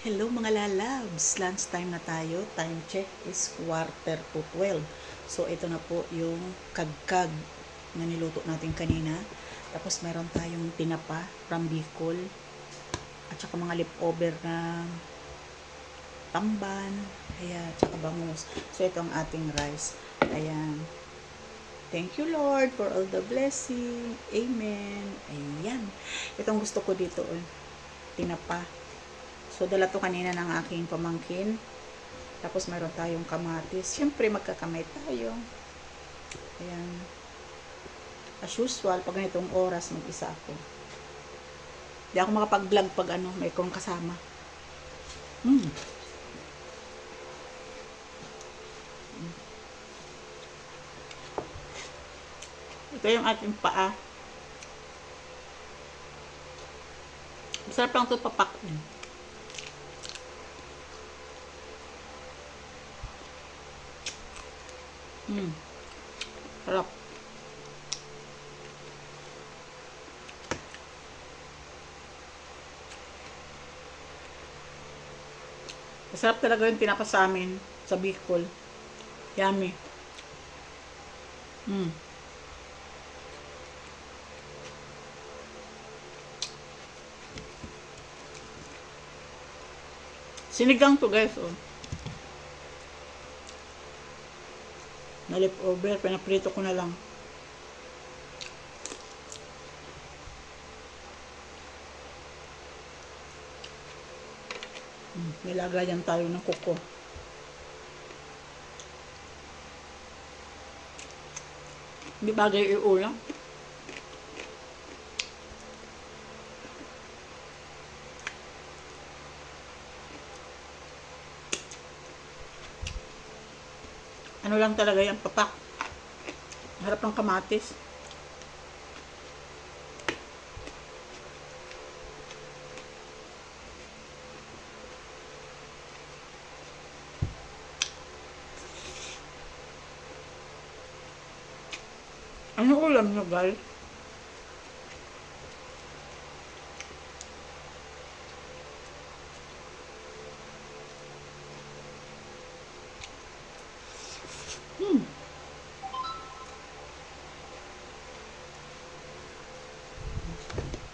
Hello mga lalabs! Lunch time na tayo. Time check is 11:45. So ito na po yung kagkag na niluto natin kanina. Tapos meron tayong tinapa from Bicol. At saka mga leftover na tamban. Ayan, at saka bangus. So ito ang ating rice. Ayan. Thank you Lord for all the blessing. Amen. Ayan. Itong gusto ko dito. Tinapa. So, dala to kanina ng aking pamangkin. Tapos, meron tayong kamatis. Siyempre, magkakamay tayo. Ayan. As usual, pag ganitong oras, mag-isa ako. Hindi ako makapag-vlog pag may kong kasama. Ito yung ating paa. Masarap lang ito papak. Sarap. Masarap talaga yung tinapa sa amin sa Bicol. Yummy. Sinigang to guys, oh. Na leftover, pinaprito ko na lang. Nilagayan tayo ng kuko. Hindi bagay iulam. Ano lang talaga yan, papak. Harap ng kamatis. Ano ulam nyo, guys?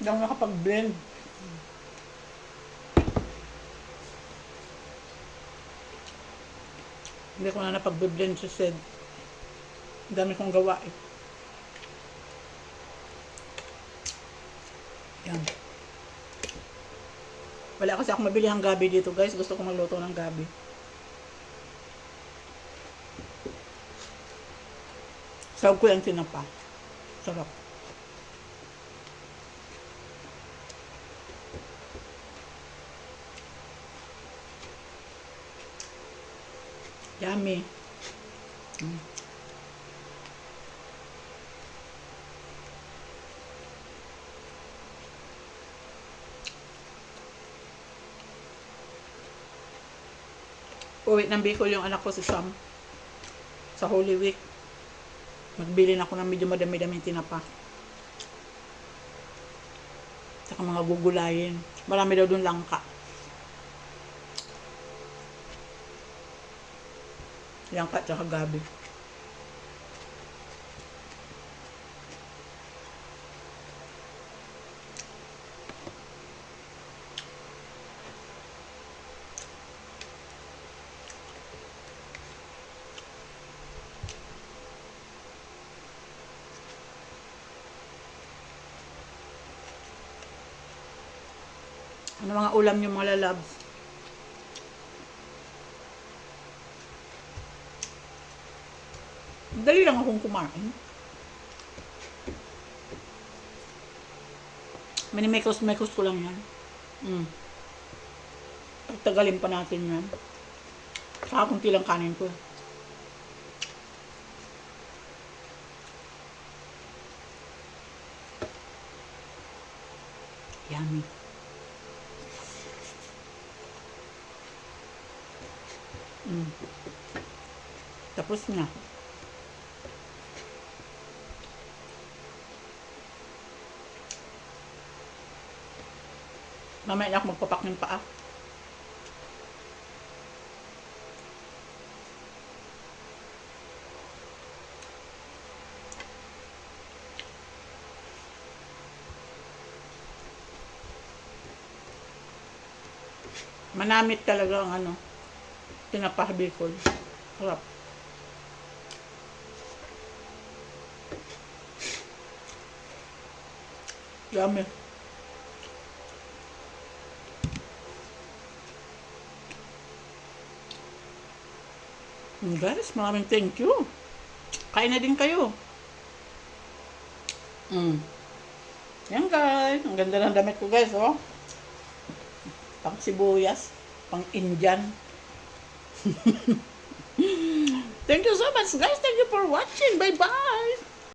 Hindi ako nakapag-blend. Hindi ko na napag-blend sa SED. Ang dami kong gawa eh. Yan. Wala kasi ako mabili ang gabi dito guys. Gusto ko magluto ng gabi. Sawag ko yung tinapa. Sarap. Yummy. Uwi ng Bicol yung anak ko si Sam. Sa Holy Week. Magbili na ako ng medyo madami-daming tinapa. Saka mga gugulayin. Marami daw dun langka. Langka at saka gabi. Ano mga ulam nyo mga lalabs? Dali lang akong kumain. Minimekos-mekos ko lang yan. Pagtagalin pa natin yan. Saka kunti lang kanin ko. Yummy. Tapos na. Mamaya na ako magpapak ng paa. Manamit talaga ang ano, tinapa Bicol. Harap. Yummy. Guys, maraming thank you. Kain na din kayo. Yan guys. Ang ganda ng damit ko guys, oh. Pang sibuyas. Pang Indian. Thank you so much guys. Thank you for watching. Bye-bye.